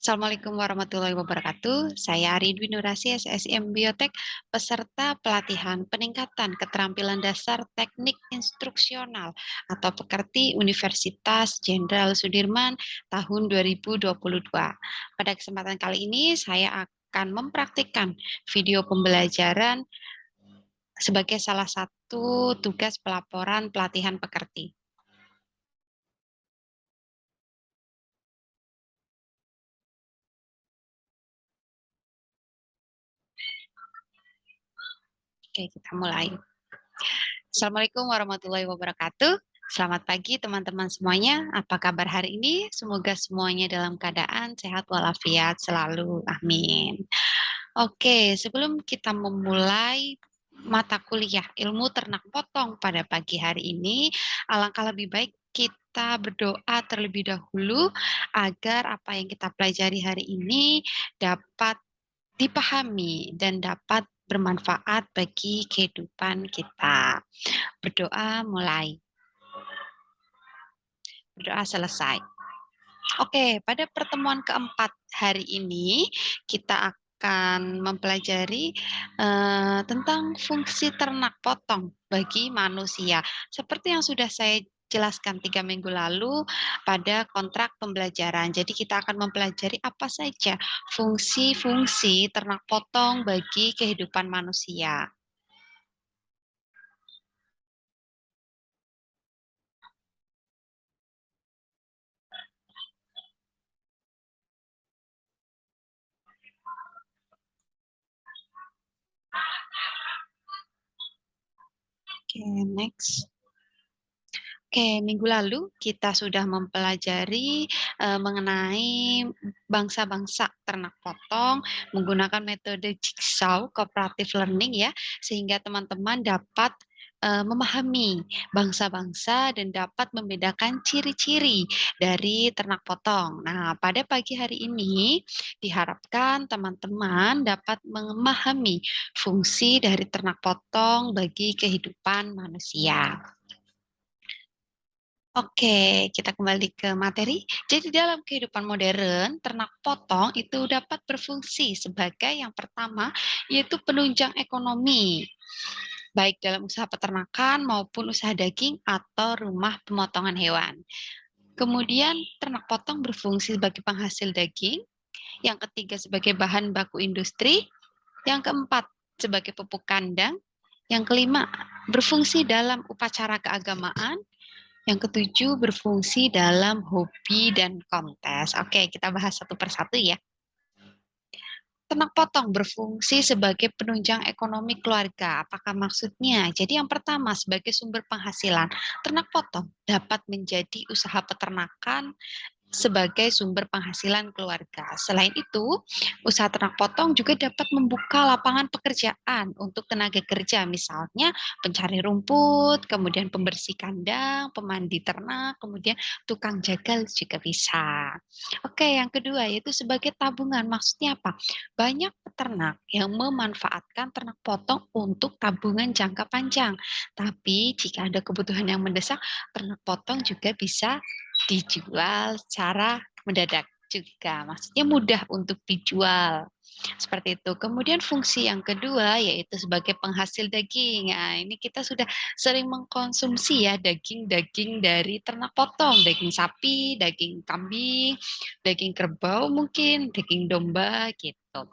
Assalamualaikum warahmatullahi wabarakatuh. Saya Ari Dwi Nurasi, SSIM Biotek, peserta pelatihan peningkatan keterampilan dasar teknik instruksional atau pekerti Universitas Jenderal Sudirman tahun 2022. Pada kesempatan kali ini, saya akan mempraktikkan video pembelajaran sebagai salah satu tugas pelaporan pelatihan pekerti. Oke, kita mulai. Assalamualaikum warahmatullahi wabarakatuh. Selamat pagi teman-teman semuanya. Apa kabar hari ini? Semoga semuanya dalam keadaan sehat walafiat selalu. Amin. Oke, sebelum kita memulai mata kuliah ilmu ternak potong pada pagi hari ini, alangkah lebih baik kita berdoa terlebih dahulu agar apa yang kita pelajari hari ini dapat dipahami dan dapat bermanfaat bagi kehidupan kita. Berdoa mulai. Berdoa selesai. Oke, pada pertemuan keempat hari ini kita akan mempelajari tentang fungsi ternak potong bagi manusia. Seperti yang sudah saya jelaskan 3 minggu lalu pada kontrak pembelajaran. Jadi kita akan mempelajari apa saja fungsi-fungsi ternak potong bagi kehidupan manusia. Oke, next. Oke, minggu lalu kita sudah mempelajari mengenai bangsa-bangsa ternak potong menggunakan metode jigsaw cooperative learning ya, sehingga teman-teman dapat memahami bangsa-bangsa dan dapat membedakan ciri-ciri dari ternak potong. Nah, pada pagi hari ini diharapkan teman-teman dapat memahami fungsi dari ternak potong bagi kehidupan manusia. Oke, kita kembali ke materi. Jadi dalam kehidupan modern, ternak potong itu dapat berfungsi sebagai yang pertama, yaitu penunjang ekonomi, baik dalam usaha peternakan maupun usaha daging atau rumah pemotongan hewan. Kemudian ternak potong berfungsi sebagai penghasil daging, yang ketiga sebagai bahan baku industri, yang keempat sebagai pupuk kandang, yang kelima berfungsi dalam upacara keagamaan, yang ketujuh, berfungsi dalam hobi dan kontes. Oke, kita bahas satu persatu ya. Ternak potong berfungsi sebagai penunjang ekonomi keluarga. Apakah maksudnya? Jadi yang pertama, sebagai sumber penghasilan. Ternak potong dapat menjadi usaha peternakan sebagai sumber penghasilan keluarga. Selain itu, usaha ternak potong juga dapat membuka lapangan pekerjaan untuk tenaga kerja, misalnya pencari rumput, kemudian pembersih kandang, pemandi ternak, kemudian tukang jagal juga bisa. Oke, yang kedua yaitu sebagai tabungan. Maksudnya apa? Banyak peternak yang memanfaatkan ternak potong untuk tabungan jangka panjang. Tapi jika ada kebutuhan yang mendesak, ternak potong juga bisa dijual secara mendadak juga, maksudnya mudah untuk dijual. Seperti itu. Kemudian fungsi yang kedua yaitu sebagai penghasil daging. Nah, ini kita sudah sering mengkonsumsi ya daging-daging dari ternak potong, daging sapi, daging kambing, daging kerbau mungkin, daging domba gitu.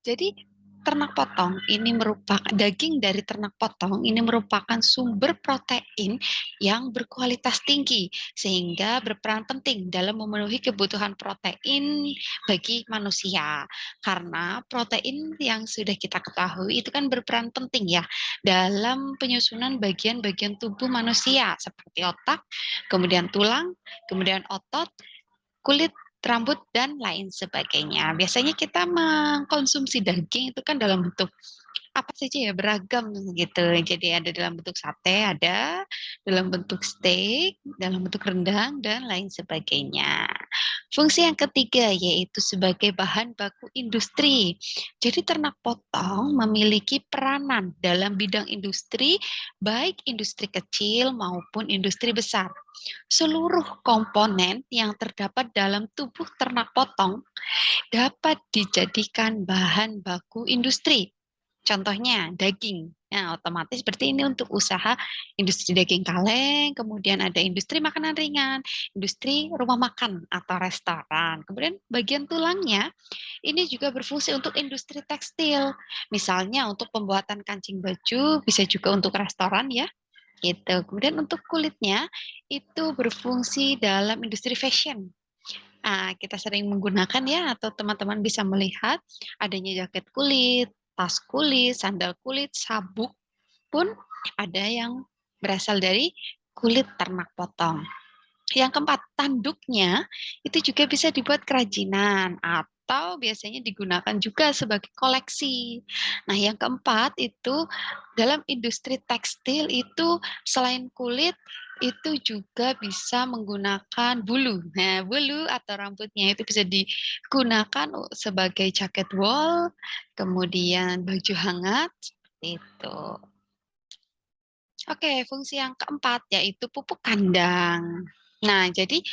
Jadi ternak potong ini merupakan daging dari ternak potong ini merupakan sumber protein yang berkualitas tinggi sehingga berperan penting dalam memenuhi kebutuhan protein bagi manusia. Karena protein yang sudah kita ketahui itu kan berperan penting ya dalam penyusunan bagian-bagian tubuh manusia seperti otak, kemudian tulang, kemudian otot, kulit, rambut, dan lain sebagainya. Biasanya kita mengkonsumsi daging itu kan dalam bentuk apa saja ya, beragam gitu. Jadi ada dalam bentuk sate, ada dalam bentuk steak, dalam bentuk rendang dan lain sebagainya. Fungsi yang ketiga yaitu sebagai bahan baku industri. Jadi ternak potong memiliki peranan dalam bidang industri, baik industri kecil maupun industri besar. Seluruh komponen yang terdapat dalam tubuh ternak potong dapat dijadikan bahan baku industri. Contohnya daging. Nah, otomatis berarti ini untuk usaha industri daging kaleng, kemudian ada industri makanan ringan, industri rumah makan atau restoran. Kemudian bagian tulangnya ini juga berfungsi untuk industri tekstil. Misalnya untuk pembuatan kancing baju, bisa juga untuk restoran ya. Gitu. Kemudian untuk kulitnya itu berfungsi dalam industri fashion. Nah, kita sering menggunakan ya, atau teman-teman bisa melihat adanya jaket kulit, tas kulit, sandal kulit, sabuk pun ada yang berasal dari kulit ternak potong. Yang keempat, tanduknya itu juga bisa dibuat kerajinan atau biasanya digunakan juga sebagai koleksi. Nah, yang keempat itu dalam industri tekstil itu selain kulit itu juga bisa menggunakan bulu. Nah, bulu atau rambutnya itu bisa digunakan sebagai jaket wol, kemudian baju hangat, seperti itu. Oke, fungsi yang keempat yaitu pupuk kandang. Nah, jadi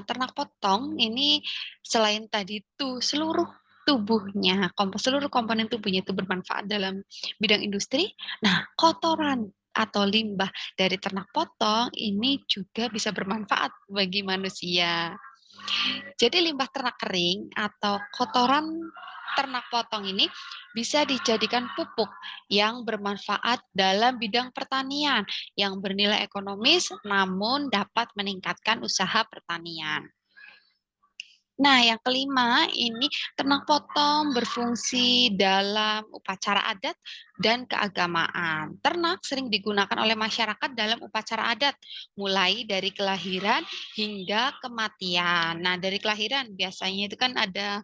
ternak potong ini selain tadi tuh seluruh tubuhnya, seluruh komponen tubuhnya itu bermanfaat dalam bidang industri. Nah, kotoran atau limbah dari ternak potong ini juga bisa bermanfaat bagi manusia. Jadi limbah ternak kering atau kotoran ternak potong ini bisa dijadikan pupuk yang bermanfaat dalam bidang pertanian yang bernilai ekonomis namun dapat meningkatkan usaha pertanian. Nah, yang kelima ini ternak potong berfungsi dalam upacara adat dan keagamaan. Ternak sering digunakan oleh masyarakat dalam upacara adat, mulai dari kelahiran hingga kematian. Nah, dari kelahiran biasanya itu kan ada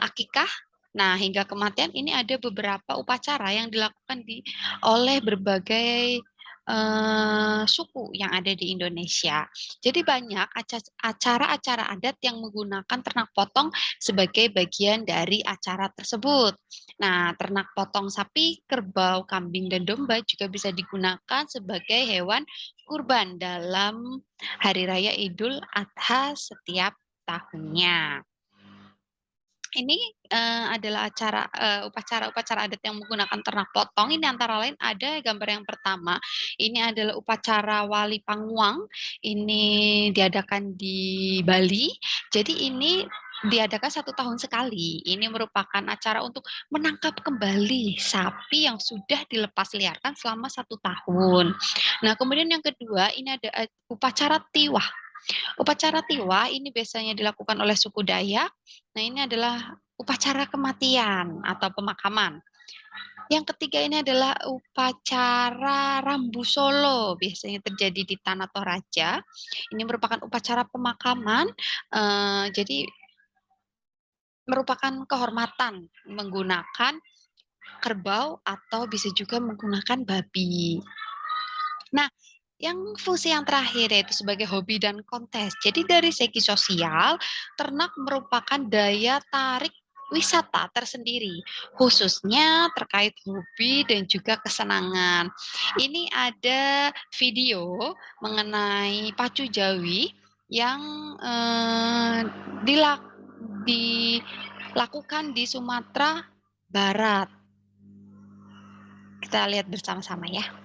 akikah. Nah, hingga kematian ini ada beberapa upacara yang dilakukan oleh berbagai suku yang ada di Indonesia. Jadi banyak acara-acara adat yang menggunakan ternak potong sebagai bagian dari acara tersebut. Nah, ternak potong sapi, kerbau, kambing, dan domba juga bisa digunakan sebagai hewan kurban dalam Hari Raya Idul Adha setiap tahunnya. Ini adalah upacara-upacara adat yang menggunakan ternak potong. Ini antara lain ada gambar yang pertama. Ini adalah upacara Wali Panguang. Ini diadakan di Bali. Jadi ini diadakan 1 tahun sekali. Ini merupakan acara untuk menangkap kembali sapi yang sudah dilepas liarkan selama 1 tahun. Nah, kemudian yang kedua ini ada upacara Tiwah. Upacara Tiwa ini biasanya dilakukan oleh suku Dayak. Nah, ini adalah upacara kematian atau pemakaman. Yang ketiga ini adalah upacara Rambu Solo, biasanya terjadi di Tanah Toraja. Ini merupakan upacara pemakaman, jadi merupakan kehormatan menggunakan kerbau atau bisa juga menggunakan babi. Nah, yang fungsi yang terakhir yaitu sebagai hobi dan kontes. Jadi dari segi sosial, ternak merupakan daya tarik wisata tersendiri, khususnya terkait hobi dan juga kesenangan. Ini ada video mengenai pacu Jawi yang dilakukan di Sumatera Barat. Kita lihat bersama-sama ya.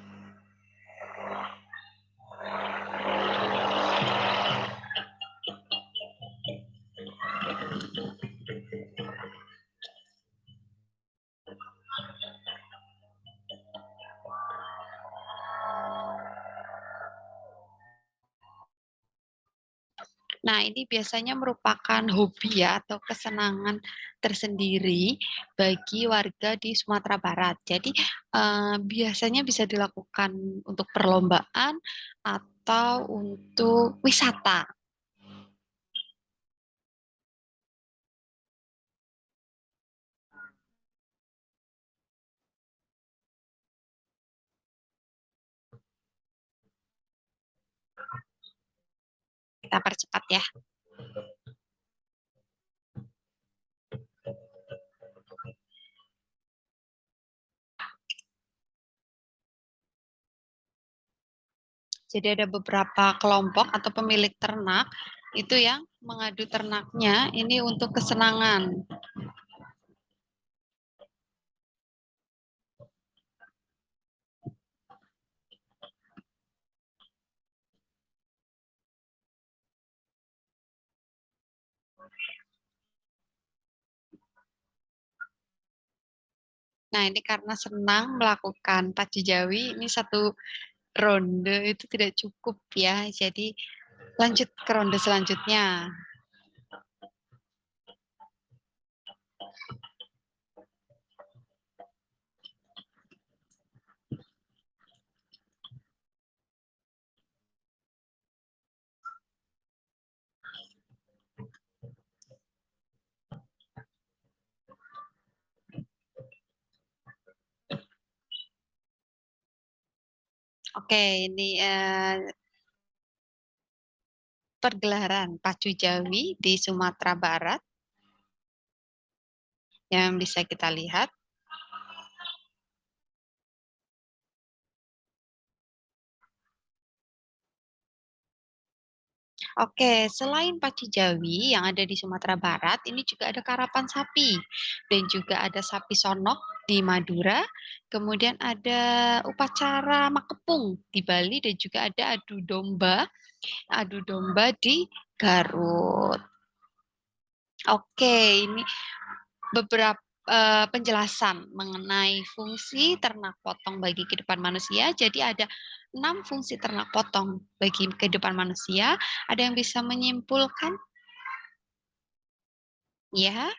Nah, ini biasanya merupakan hobi ya atau kesenangan tersendiri bagi warga di Sumatera Barat. Jadi, biasanya bisa dilakukan untuk perlombaan atau untuk wisata. kita percepat ya. Jadi ada beberapa kelompok atau pemilik ternak itu yang mengadu ternaknya ini untuk kesenangan. Nah, ini karena senang melakukan pacu jawi, ini satu ronde itu tidak cukup ya. Jadi lanjut ke ronde selanjutnya. Oke, ini pergelaran pacu jawi di Sumatera Barat yang bisa kita lihat. Oke, selain pacu jawi yang ada di Sumatera Barat, ini juga ada karapan sapi dan juga ada sapi sonok di Madura. Kemudian ada upacara makepung di Bali dan juga ada adu domba di Garut. Oke, ini beberapa penjelasan mengenai fungsi ternak potong bagi kehidupan manusia. Jadi ada 6 fungsi ternak potong bagi kehidupan manusia. Ada yang bisa menyimpulkan? Ya,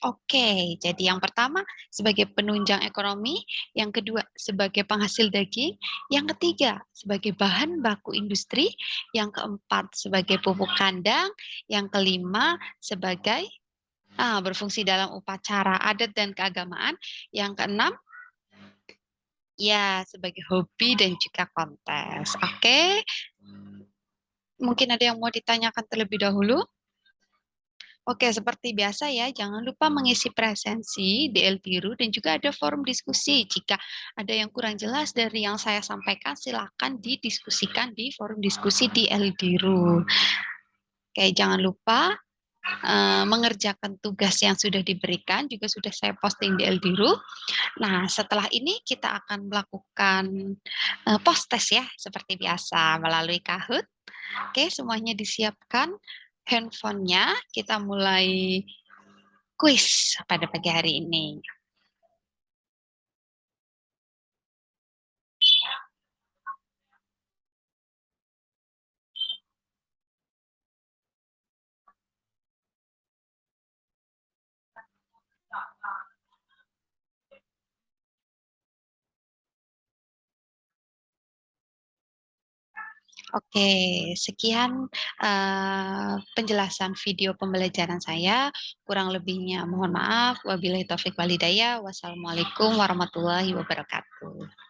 oke. Jadi yang pertama sebagai penunjang ekonomi, yang kedua sebagai penghasil daging, yang ketiga sebagai bahan baku industri, yang keempat sebagai pupuk kandang, yang kelima sebagai berfungsi dalam upacara adat dan keagamaan, yang keenam ya sebagai hobi dan juga kontes. Oke, mungkin ada yang mau ditanyakan terlebih dahulu? Oke, seperti biasa ya, jangan lupa mengisi presensi di El Biru dan juga ada forum diskusi. Jika ada yang kurang jelas dari yang saya sampaikan, silakan didiskusikan di forum diskusi di El Biru. Oke, jangan lupa mengerjakan tugas yang sudah diberikan, juga sudah saya posting di El Biru. Nah, setelah ini kita akan melakukan post test ya, seperti biasa melalui Kahoot. Oke, semuanya disiapkan handphonenya. Kita mulai kuis pada pagi hari ini. Oke, sekian penjelasan video pembelajaran saya. Kurang lebihnya mohon maaf. Wabillahi taufik walhidayah. Wassalamualaikum warahmatullahi wabarakatuh.